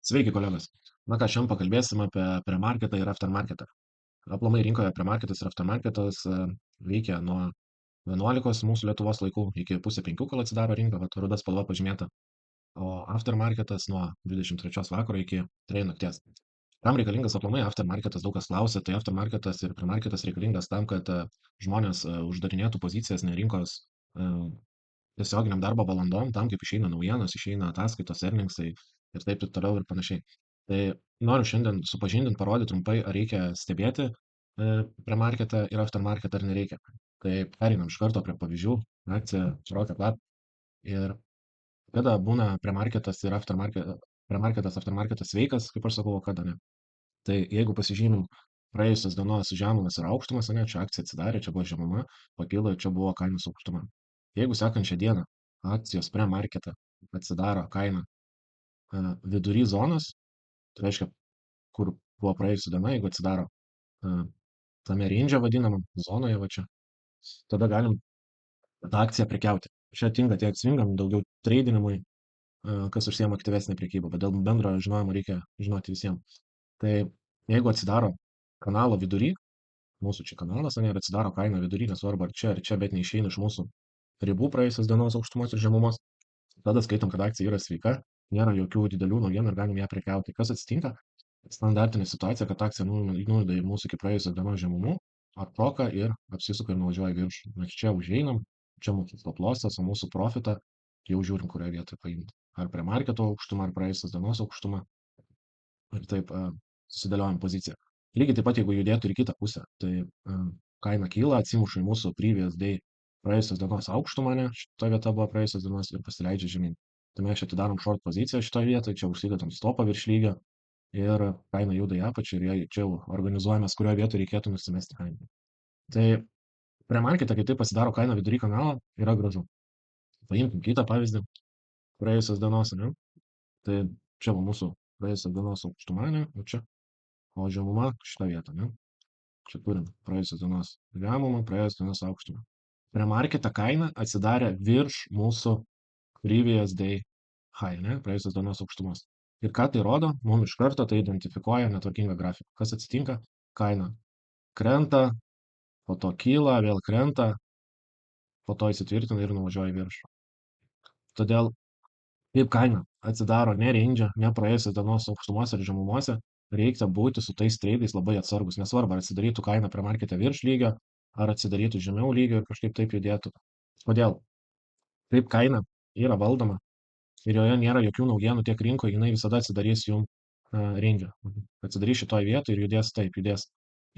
Sveiki, kolegos. Na ką, šiandien pakalbėsim apie premarketą ir aftermarketą. Aplamai rinkoje premarketas ir aftermarketas veikia nuo 11 mūsų Lietuvos laikų iki pusė 5, kol atsidaro rinka, vat ruda spalva pažymėta, o aftermarketas nuo 23 vakaro iki 3 nakties. Kam reikalingas aplamai aftermarketas, daug kas klausia, tai aftermarketas ir premarketas reikalingas tam, kad žmonės uždarinėtų pozicijas ne rinkos e, tiesioginiam darbo valandom, tam kaip išeina naujienos, išeina ataskaitos, earningsai ir taip ir toliau ir panašiai. Tai noriu šiandien supažindinti, parodyti trumpai, ar reikia stebėti premarketą ir aftermarketą ar nereikia. Tai pereinam iš karto prie pavyzdžių, akcija Rocket Lab ir kada būna premarketas ir aftermarketas sveikas, kaip aš sakau, o kada ne. Tai jeigu pasižymim praėjusios dienos žemumas ir aukštumas, ane, čia akcija atsidarė, čia buvo žemuma, pakilo ir čia buvo kainos aukštuma. Jeigu sekančią dieną akcijos premarketą atsidaro kaina vidury zonos, tai reiškia, kur buvo praėjusi diena, jeigu atsidaro tame range vadinamam, zonoje va čia, tada galim tą akciją prekiauti. Čia tinka tiek swingam, daugiau tradinimui, kas užsiema aktyvesnė prekyba, bet dėl bendro žinojimo reikia žinoti visiems. Tai jeigu atsidaro kanalo vidury, mūsų čia kanalas, ane, ir atsidaro kaina vidury, nesvarbu ar čia, bet neišeina iš mūsų ribų praėjusios dienos aukštumos ir žemumos, tada skaitom, kad akcija yra sveika, nėra jokių didelių naujienų ir galim ją prekiauti. Kas atsitinka? Standartinė situacija, kad akcija nujuda į mūsų iki praėjusios dienos žemumų, atproka ir apsisuka ir nuvažiuoja į viršų. Mes čia užeinam, čia mūsų stop lossas, o mūsų profitą jau žiūrim, kurioje vietoje paimti. Ar prie marketo aukštumą, ar praėjusios dienos aukštumą. Ir taip susidėliojam poziciją. Lygiai taip pat, jeigu judėtų ir į kitą pusę, tai kaina kyla, atsimuša į mūsų previous day praėjusios dienos aukštumą, ne, šitoje vieta buvo praėjusios dienos ir pasileidžia žemyn. Tai mes čia atidarom short poziciją šitoje vietoje, čia užsidedam stopą virš lygio ir kaina juda į apačią ir čia jau organizuojamės, kurioje vietoje reikėtų nusimesti kainą. Tai prie marketą, kai taip pasidaro kaina vidury kanalo, yra gražu. Paimkim kitą pavyzdį praėjusios dienos, ne? Tai čia va mūsų praėjusios dienos aukštuma, ne? O žemuma šitą vietą, ne? Čia turim praėjusios dienos žemumą, praėjusios dienos aukštumą. Prie marketą kaina atsidarė virš mūsų previous day high, ne? Praėjusios dienos aukštumos. Ir ką tai rodo? Mums iš karto tai identifikuoja netvarkingą grafiką. Kas atsitinka? Kaina krenta, po to kyla, vėl krenta, po to įsitvirtina ir nuvažiuoja į viršų. Todėl, kaip kaina atsidaro ne range, ne praėjusios dienos aukštumose ir žemumose, reikia būti su tais treidais labai atsargus. Nesvarbu, ar atsidarytų kaina prie marketą virš lygio, ar atsidarytų žemiau lygio ir kažkaip taip judėtų. Kodėl? Kaip kaina yra valdoma ir joje nėra jokių naujienų tiek rinkoje, jinai visada atsidarys jum range. Atsidarys šitoj vietoje ir judės taip, judės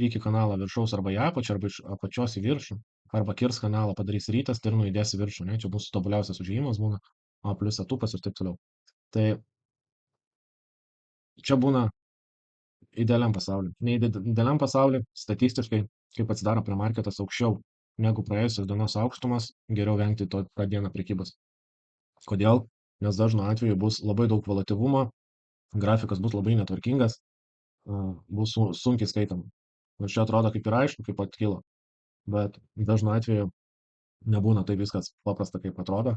iki kanalo viršaus arba į apačią, arba iš apačios į viršų, arba kirs kanalą, padarys rytas ir nujudės į viršų. Ne? Čia bus tobuliausias užėjimas būna, o plius atupas ir taip toliau. Tai čia būna idealiam pasauliu. Idealiam pasauliu statistiškai, kaip atsidaro premarketas aukščiau negu praėjusios dienos aukštumas, geriau vengti tą dieną prekybos. Kodėl? Nes dažnu atveju bus labai daug volatyvumo, grafikas bus labai netvarkingas, bus sunkiai skaitoma. Nors čia atrodo kaip ir aišku, kaip atkilo, bet dažnu atveju nebūna tai viskas paprasta, kaip atrodo.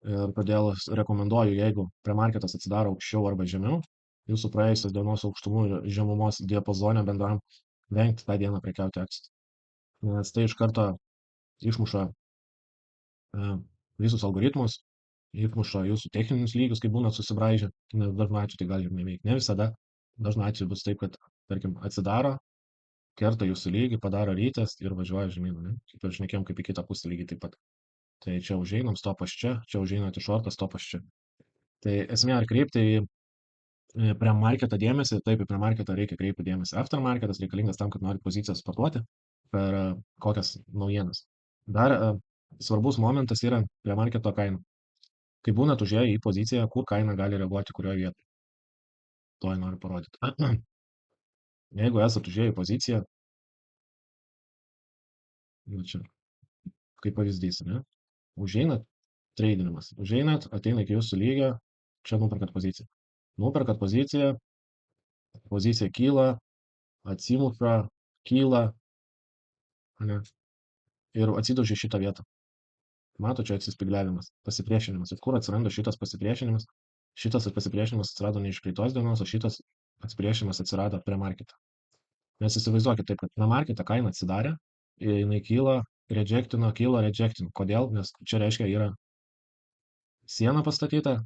Ir todėl rekomenduoju, jeigu premarketas atsidaro aukščiau arba žemiau, jūsų praėjusios dienos aukštumų ir žemumos diapazone bendram vengti tą dieną prekiauti akcijas. Nes tai iš karto išmuša visus algoritmus, išmuša jūsų techninius lygius, kai būna susibraižę, nes dažnu atveju tai gali ir neveikti. Ne visada. Dažnu atveju bus taip, kad, tarkim, atsidaro, kerta jūsų lygį, padaro rytas ir važiuoja žemyn. Ne? Kaip ir šnekėjom, kaip į kitą pusę lygiai taip pat. Tai čia užeinam, stopas čia užeinat į šortą, stopas čia. Tai esmė ar kreipti į premarketą dėmesį, taip, į premarketą reikia kreipti dėmesį. Aftermarketas reikalingas tam, kad norit poziciją sportuoti per kokias naujienas. Dar svarbus momentas yra premarketo kaina. Kai būnat užėję į poziciją, kur kaina gali reaguoti, kurioje vietoje. To noriu parodyti. Jeigu esat užėję į poziciją, čia kaip pavyzdys, ne? Užeinat, tradinimas. Užeinat, ateina iki jūsų lygio, čia nuperkat poziciją. Nuperkat poziciją, pozicija kyla, atsimuša, kyla, ne? Ir atsidaužia šitą vietą. Mato, čia atsispigliavimas, pasipriešinimas. Ir kur atsiranda šitas pasipriešinimas? Šitas pasipriešinimas atsirado ne iš praeitos dienos, o šitas atsipriešinimas atsirado prie marketą. Nes įsivaizduokit taip, kad prie marketą kaina atsidarė, jinai kyla, rejectino. Kodėl? Nes čia reiškia yra siena pastatyta,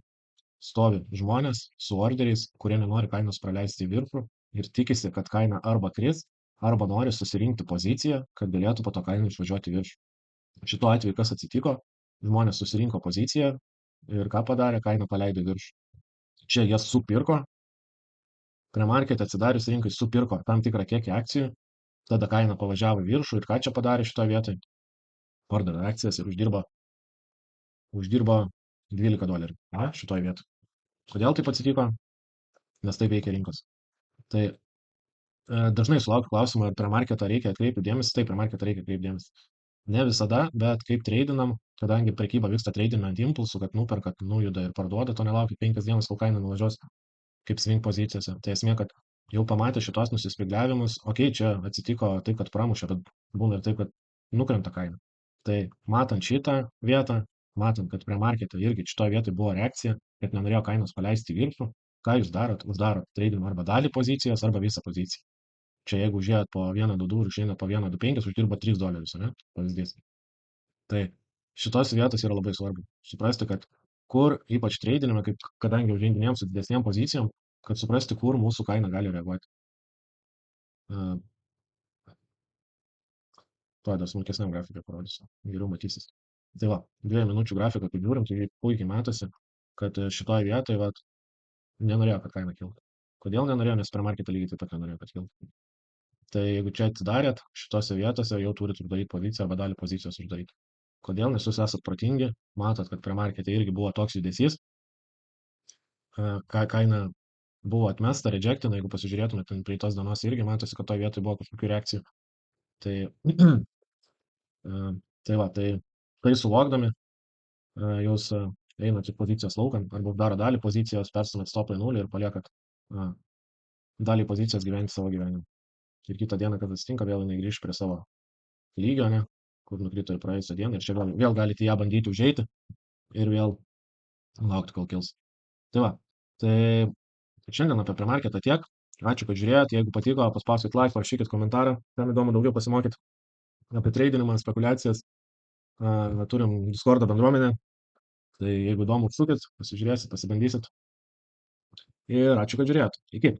stovi žmonės su orderiais, kurie nenori kainos praleisti į viršų ir tikisi, kad kaina arba kris, arba nori susirinkti poziciją, kad galėtų po to kainą išvažiuoti į viršų. Šituo atveju kas atsitiko? Žmonės susirinko poziciją ir ką padarė, kainą paleido į viršų. Čia jas supirko, prie marketą atsidarius rinkai supirko tam tikrą kiekį akcijų, tada kaina pavažiavo į viršų ir ką čia padarė šitoje vietoje? Pardavė akcijas ir uždirbo $12 šitoje vietoje. Kodėl taip atsitiko? Nes taip veikia rinkos. Tai dažnai sulaukiu klausimą, ar prie marketą reikia atkreipti dėmesį. Taip, prie marketą reikia atkreipti dėmesį. Ne visada, bet kaip treidinam, kadangi prekyba vyksta treidinant impulsų, kad nuperkat, nujuda ir parduoda, to nelaukit 5 dienas, kol kaina nuvažiuos kaip swing pozicijose. Tai esmė, kad jau pamatė šitos nusispygliavimus, okei, čia atsitiko tai, kad pramušė, bet būna ir taip, kad nukrenta kaina. Tai matant šitą vietą, matant, kad prie marketą irgi šitoje vietoje buvo reakcija, kad nenorėjo kainos paleisti į viršų, ką jūs darot? Uždarot treidinimą arba dalį pozicijos, arba visą poziciją. Čia jeigu užėjot po 1,22 ir išeina po 1,25, uždirba $3, ne? Pavyzdys. Tai šitos vietos yra labai svarbu. Suprasti, kad kur, ypač treidinime, kadangi užženginėjom su didesnėm pozicijom, kad suprasti, kur mūsų kaina gali reaguoti. Tuoj dar smulkesniam grafikai parodysiu. Geriau matysis. Tai va, 2 minučių grafiką, kaip žiūrim, tai puikiai matosi, kad šitoje vietoje va, nenorėjo, kad kaina kiltų. Kodėl nenorėjo? Nes prie marketą lygiai taip pat nenorėjo, kad kiltų. Tai jeigu čia atidarėt, šitose vietose jau turit uždaryti poziciją arba dalį pozicijos uždaryti. Kodėl? Nes jūs esat protingi, matot, kad prie marketė irgi buvo toks judesys, kaina buvo atmesta, rejectina, jeigu pasižiūrėtumėt prie tos dienos irgi matosi, kad toje vietoje buvo kažkokių reakcijų. Tai, tai va, tai suvokdami, jūs einat į pozicijos lauką arba daro dalį pozicijos, perstumat stopą į nulį ir paliekat dalį pozicijos gyventi savo gyvenimą. Ir kitą dieną, kad atsitinka, vėl jinai grįž prie savo lygio, ne, kur nukrito ir praėjusią dieną, ir čia vėl galite ją bandyti užeiti ir vėl laukti, kol kils. Tai va, tai šiandien apie premarketą tiek. Ačiū, kad žiūrėjot. Jeigu patiko, paspauskit like, parašykit komentarą, kam įdomu daugiau pasimokyti apie treidinimą, spekulacijas. Turim Discordo bendruomenę, tai jeigu įdomu, užsukit, pasižiūrėsit, pasibandysit. Ir ačiū, kad žiūrėjot. Iki.